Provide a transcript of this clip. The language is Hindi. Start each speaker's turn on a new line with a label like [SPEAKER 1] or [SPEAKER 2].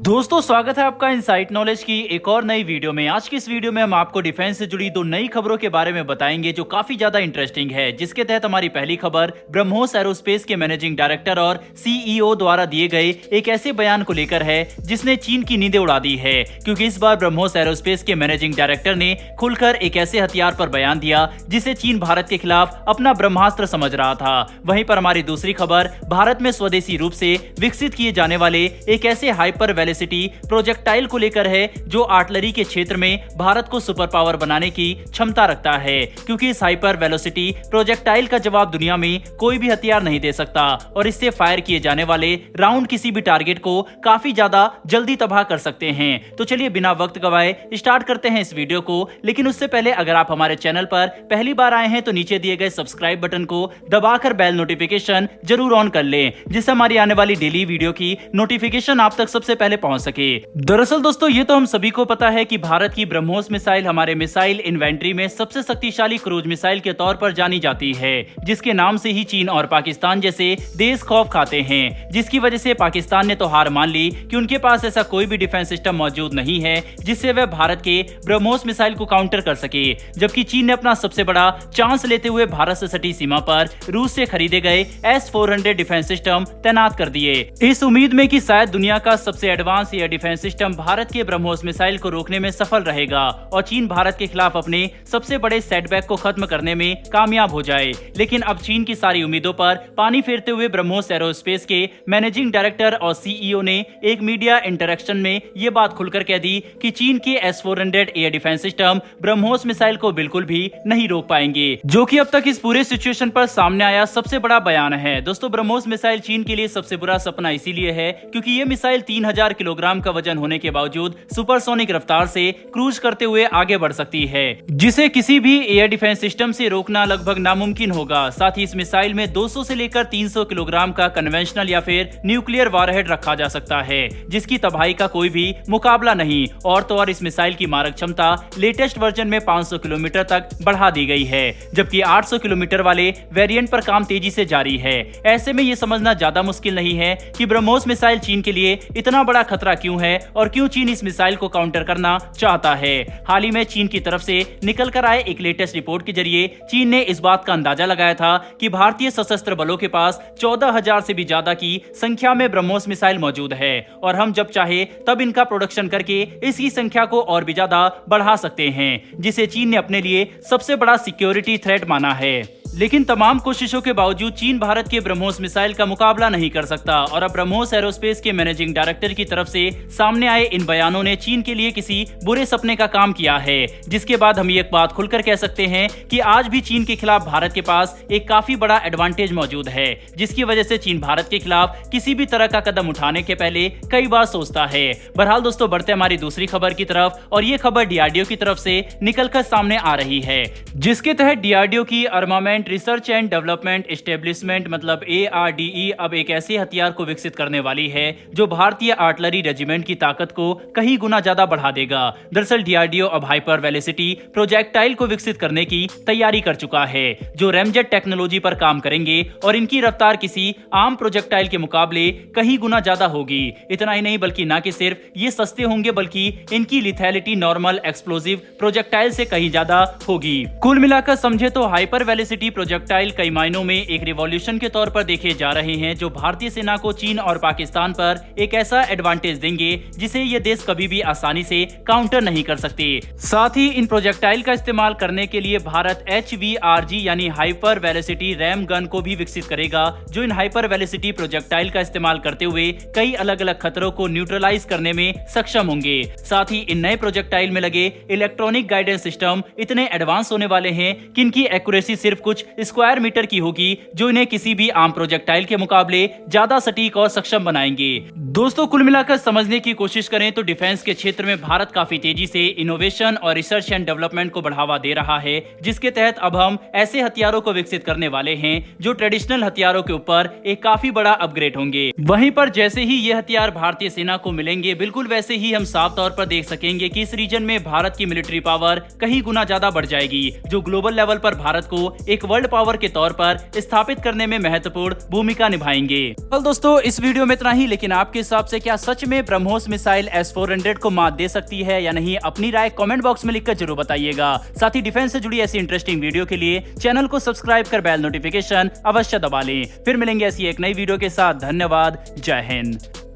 [SPEAKER 1] दोस्तों स्वागत है आपका इनसाइट नॉलेज की एक और नई वीडियो में। आज की इस वीडियो में हम आपको डिफेंस से जुड़ी दो नई खबरों के बारे में बताएंगे जो काफी ज्यादा इंटरेस्टिंग है। जिसके तहत हमारी पहली खबर ब्रह्मोस एरोस्पेस के मैनेजिंग डायरेक्टर और सीईओ द्वारा दिए गए एक ऐसे बयान को लेकर है जिसने चीन की नींदें उड़ा दी है, क्योंकि इस बार ब्रह्मोस एरोस्पेस के मैनेजिंग डायरेक्टर ने खुलकर एक ऐसे हथियार पर बयान दिया जिसे चीन भारत के खिलाफ अपना ब्रह्मास्त्र समझ रहा था। वहीं पर हमारी दूसरी खबर भारत में स्वदेशी रूप से विकसित किए जाने वाले एक ऐसे हाइपर वेलोसिटी प्रोजेक्टाइल को लेकर है जो आर्टिलरी के क्षेत्र में भारत को सुपर पावर बनाने की क्षमता रखता है, क्योंकि इस हाइपर वेलोसिटी प्रोजेक्टाइल का जवाब दुनिया में कोई भी हथियार नहीं दे सकता और इससे फायर किए जाने वाले राउंड किसी भी टारगेट को काफी ज्यादा जल्दी तबाह कर सकते हैं। तो चलिए बिना वक्त गवाए स्टार्ट करते हैं इस वीडियो को। लेकिन उससे पहले अगर आप हमारे चैनल पर पहली बार आए हैं तो नीचे दिए गए सब्सक्राइब बटन को दबाकर बेल नोटिफिकेशन जरूर ऑन कर लें, जिससे हमारी आने वाली डेली वीडियो की नोटिफिकेशन आप तक सबसे पहले पहुंच सके। दरअसल दोस्तों ये तो हम सभी को पता है कि भारत की ब्रह्मोस मिसाइल हमारे मिसाइल इन्वेंट्री में सबसे शक्तिशाली क्रूज मिसाइल के तौर पर जानी जाती है, जिसके नाम से ही चीन और पाकिस्तान जैसे देश खौफ खाते हैं, जिसकी वजह से पाकिस्तान ने तो हार मान ली कि उनके पास ऐसा कोई भी डिफेंस सिस्टम मौजूद नहीं है जिससे वह भारत के ब्रह्मोस मिसाइल को काउंटर कर सके। जबकि चीन ने अपना सबसे बड़ा चांस लेते हुए भारत से सटी सीमा पर रूस से खरीदे गए S-400 डिफेंस सिस्टम तैनात कर दिए, इस उम्मीद में कि शायद दुनिया का सबसे advance air defence system Bharat के ब्रह्मोस मिसाइल को रोकने में सफल रहेगा और चीन भारत के खिलाफ अपने सबसे बड़े सेटबैक को खत्म करने में कामयाब हो जाए। लेकिन अब चीन की सारी उम्मीदों पर पानी फेरते हुए ब्रह्मोस एरोस्पेस के मैनेजिंग डायरेक्टर और सीईओ ने एक मीडिया इंटरेक्शन में ये बात खुलकर कह दी कि चीन के S-400 air defence system BrahMos missile को बिल्कुल भी नहीं रोक पाएंगे, जो कि अब तक इस पूरे सिचुएशन पर सामने आया सबसे बड़ा बयान है। दोस्तों ब्रह्मोस मिसाइल चीन के लिए सबसे बुरा सपना इसीलिए है क्योंकि ये मिसाइल 3000 किलोग्राम का वजन होने के बावजूद सुपरसोनिक रफ्तार से क्रूज करते हुए आगे बढ़ सकती है, जिसे किसी भी एयर डिफेंस सिस्टम से रोकना लगभग नामुमकिन होगा। साथ ही इस मिसाइल में 200 से लेकर 300 किलोग्राम का कन्वेंशनल या फिर न्यूक्लियर वारहेड रखा जा सकता है, जिसकी तबाही का कोई भी मुकाबला नहीं। और तो और इस मिसाइल की मारक क्षमता लेटेस्ट वर्जन में 500 किलोमीटर तक बढ़ा दी गई है, जबकि 800 किलोमीटर वाले वेरिएंट पर काम तेजी से जारी है। ऐसे में ये समझना ज्यादा मुश्किल नहीं है कि ब्रह्मोस मिसाइल चीन के लिए इतना बड़ा खतरा क्यों है और क्यों चीन इस मिसाइल को काउंटर करना चाहता है। हाल ही में चीन की तरफ से निकल कर आए एक लेटेस्ट रिपोर्ट के जरिए चीन ने इस बात का अंदाजा लगाया था कि भारतीय सशस्त्र बलों के पास 14,000 से भी ज्यादा की संख्या में ब्रह्मोस मिसाइल मौजूद है और हम जब चाहे तब इनका प्रोडक्शन करके इसकी संख्या को और भी ज्यादा बढ़ा सकते हैं, जिसे चीन ने अपने लिए सबसे बड़ा सिक्योरिटी थ्रेट माना है। लेकिन तमाम कोशिशों के बावजूद चीन भारत के ब्रह्मोस मिसाइल का मुकाबला नहीं कर सकता और अब ब्रह्मोस एरोस्पेस के मैनेजिंग डायरेक्टर की तरफ से सामने आए इन बयानों ने चीन के लिए किसी बुरे सपने का काम किया है, जिसके बाद हम ये एक बात खुलकर कह सकते हैं कि आज भी चीन के खिलाफ भारत के पास एक काफी बड़ा एडवांटेज मौजूद है, जिसकी वजह से चीन भारत के खिलाफ किसी भी तरह का कदम उठाने के पहले कई बार सोचता है। बहरहाल दोस्तों बढ़ते हमारी दूसरी खबर की तरफ, और ये खबर डीआरडीओ की तरफ से निकलकर सामने आ रही है, जिसके तहत डीआरडीओ की armament research and development establishment मतलब ARDE अब एक ऐसे हथियार को विकसित करने वाली है जो भारतीय आर्टिलरी रेजिमेंट की ताकत को कई गुना ज्यादा बढ़ा देगा। दरअसल डीआरडीओ अब हाइपर वेलोसिटी प्रोजेक्टाइल को विकसित करने की तैयारी कर चुका है, जो रैमजेट टेक्नोलॉजी पर काम करेंगे और इनकी रफ्तार किसी आम प्रोजेक्टाइल के मुकाबले कहीं गुना ज्यादा होगी। इतना ही नहीं बल्कि न कि सिर्फ ये सस्ते होंगे बल्कि इनकी लिथैलिटी नॉर्मल एक्सप्लोजिव प्रोजेक्टाइल से कहीं ज्यादा होगी। कुल मिलाकर समझे तो हाइपर वेलोसिटी प्रोजेक्टाइल कई मायनों में एक रिवॉल्यूशन के तौर पर देखे जा रहे हैं, जो भारतीय सेना को चीन और पाकिस्तान पर एक ऐसा एडवांटेज देंगे जिसे ये देश कभी भी आसानी से काउंटर नहीं कर सकते। साथ ही इन प्रोजेक्टाइल का इस्तेमाल करने के लिए भारत HVRG यानी हाइपर वेलोसिटी रैम गन को भी विकसित करेगा, जो इन हाइपर वेलोसिटी प्रोजेक्टाइल का इस्तेमाल करते हुए कई अलग अलग खतरों को न्यूट्रलाइज करने में सक्षम होंगे। साथ ही इन नए प्रोजेक्टाइल में लगे इलेक्ट्रॉनिक गाइडेंस सिस्टम इतने एडवांस होने वाले हैं कि इनकी एक्यूरेसी सिर्फ कुछ स्क्वायर मीटर की होगी, जो इन्हें किसी भी आम प्रोजेक्टाइल के मुकाबले ज्यादा सटीक और सक्षम बनाएंगे। दोस्तों कुल मिलाकर समझने की कोशिश करें तो डिफेंस के क्षेत्र में भारत काफी तेजी से इनोवेशन और रिसर्च एंड डेवलपमेंट को बढ़ावा दे रहा है, जिसके तहत अब हम ऐसे हथियारों को विकसित करने वाले हैं जो ट्रेडिशनल हथियारों के ऊपर एक काफी बड़ा अपग्रेड होंगे। वहीं पर जैसे ही ये हथियार भारतीय सेना को मिलेंगे, बिल्कुल वैसे ही हम साफ तौर पर देख सकेंगे कि इस रीजन में भारत की मिलिट्री पावर कहीं गुना ज्यादा बढ़ जाएगी, जो ग्लोबल लेवल पर भारत को एक वर्ल्ड पावर के तौर पर स्थापित करने में महत्वपूर्ण भूमिका निभाएंगे। कल दोस्तों इस वीडियो में इतना ही, लेकिन आपके हिसाब से क्या सच में ब्रह्मोस मिसाइल S-400 को मात दे सकती है या नहीं? अपनी राय कमेंट बॉक्स में लिखकर जरूर बताइएगा। साथ ही डिफेंस से जुड़ी ऐसी इंटरेस्टिंग वीडियो के लिए चैनल को सब्सक्राइब कर बेल नोटिफिकेशन अवश्य दबा लें। फिर मिलेंगे ऐसी एक नई वीडियो के साथ। धन्यवाद। जय हिंद।